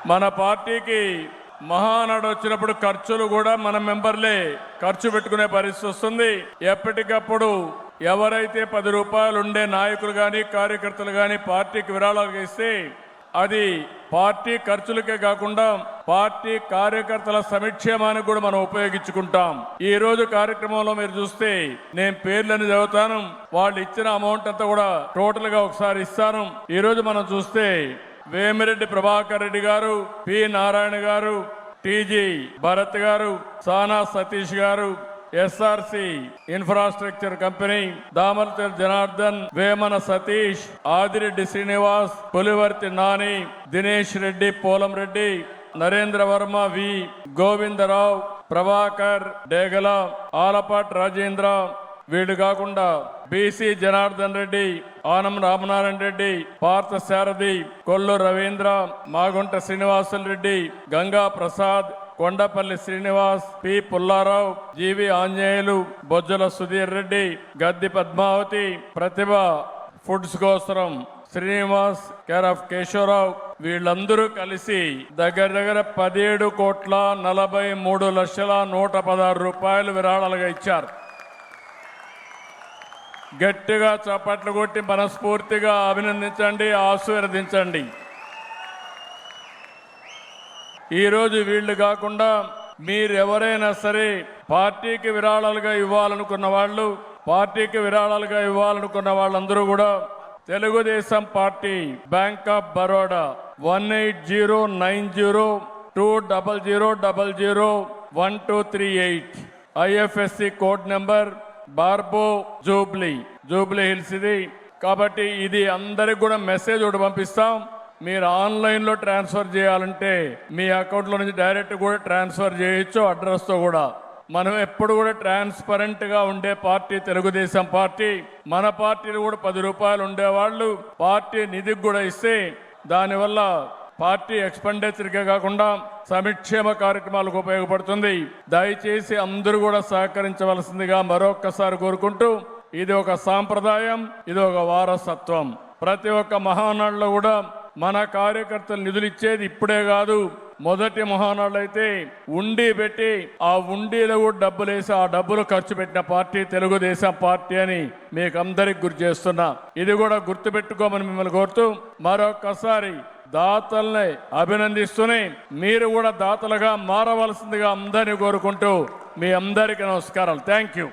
మన పార్టీకి మహానాడు వచ్చినప్పుడు ఖర్చులు కూడా మన మెంబర్లే ఖర్చు పెట్టుకునే పరిస్థితి వస్తుంది. ఎప్పటికప్పుడు ఎవరైతే 10 రూపాయలు ఉండే నాయకులు కానీ కార్యకర్తలు కానీ పార్టీకి విరాళాలు ఇస్తే అది పార్టీ ఖర్చులకే కాకుండా పార్టీ కార్యకర్తల సంక్షేమానికి కూడా మనం ఉపయోగించుకుంటాం. ఈ రోజు కార్యక్రమంలో మీరు చూస్తే నేను పేర్లను చదువుతాను, వాళ్ళు ఇచ్చిన అమౌంట్ అంతా కూడా టోటల్ గా ఒకసారి ఇస్తాను. ఈ రోజు మనం చూస్తే వేమిరెడ్డి ప్రభాకర్ రెడ్డి గారు, పి నారాయణ గారు, టీజీ భరత్ గారు, Sana Satish garu, SRC infrastructure company, Damarthi Janardhan, Vemana Satish, Adireddy Srinivas, Pulivarthi Nani, Dinesh Reddy, Polam Reddy, Narendra Varma, V Govindarao, Prabhakar Degala, Alapati Rajendra, వీళ్ళు కాకుండా BC Janardhan Reddy, Anam Ramanarayana Reddy, Partha Sarathi, Kollu Ravindra, Magunta Srinivasulu Reddy, Ganga Prasad, Kondapalli Srinivas, P Pullarao, GV Anjaneyulu, Bojjala Sudhir Reddy, Gaddi Padmavathi, Prathibha foods Kosaram Srinivas, care of Keshavarao, వీళ్ళందరూ కలిసి దగ్గర 17,43,116 రూపాయలు విరాళాలుగా ఇచ్చారు. గట్టిగా చప్పట్లు కొట్టి మనస్ఫూర్తిగా అభినందించండి, ఆశీర్వదించండి. ఈరోజు వీళ్ళు కాకుండా మీరెవరైనా సరే పార్టీకి విరాళాలుగా ఇవ్వాలనుకున్న వాళ్ళు, పార్టీకి విరాళాలుగా ఇవ్వాలనుకున్న వాళ్ళందరూ కూడా Telugu Desam party bank of Baroda 1809000001238 IFSC code number barbo Jubilee Hills ఇది. కాబట్టి ఇది అందరికి కూడా మెసేజ్ ఒకటి పంపిస్తాం. మీరు ఆన్లైన్లో ట్రాన్స్ఫర్ చేయాలంటే మీ అకౌంట్లో నుంచి డైరెక్ట్ కూడా ట్రాన్స్ఫర్ చేయొచ్చు, అడ్రస్తో కూడా. మనం ఎప్పుడు కూడా ట్రాన్స్పరెంట్గా ఉండే పార్టీ తెలుగుదేశం పార్టీ. మన పార్టీలు కూడా 10 రూపాయలు ఉండేవాళ్ళు పార్టీ నిధికి కూడా ఇస్తే దానివల్ల పార్టీ ఎక్స్పెండిచర్కే కాకుండా సంక్షేమ కార్యక్రమాలకు ఉపయోగపడుతుంది. దయచేసి అందరూ కూడా సహకరించవలసిందిగా మరొక్కసారి కోరుకుంటూ, ఇది ఒక సాంప్రదాయం, ఇది ఒక వారసత్వం. ప్రతి ఒక్క మహానాడులో కూడా మన కార్యకర్తలు నిధులు ఇచ్చేది ఇప్పుడే కాదు, మొదటి మహానాడు అయితే ఉండి పెట్టి ఆ ఉండిలో కూడా డబ్బులు వేసి ఆ డబ్బులు ఖర్చు పెట్టిన పార్టీ తెలుగుదేశం పార్టీ అని మీకు అందరికి గుర్తు చేస్తున్నా. ఇది కూడా గుర్తుపెట్టుకోమని మిమ్మల్ని కోరుతూ మరొక్కసారి దాతల్ని అభినందిస్తూనే మీరు కూడా దాతలుగా మారవలసిందిగా అందరినీ కోరుకుంటూ మీ అందరికీ నమస్కారాలు. Thank you.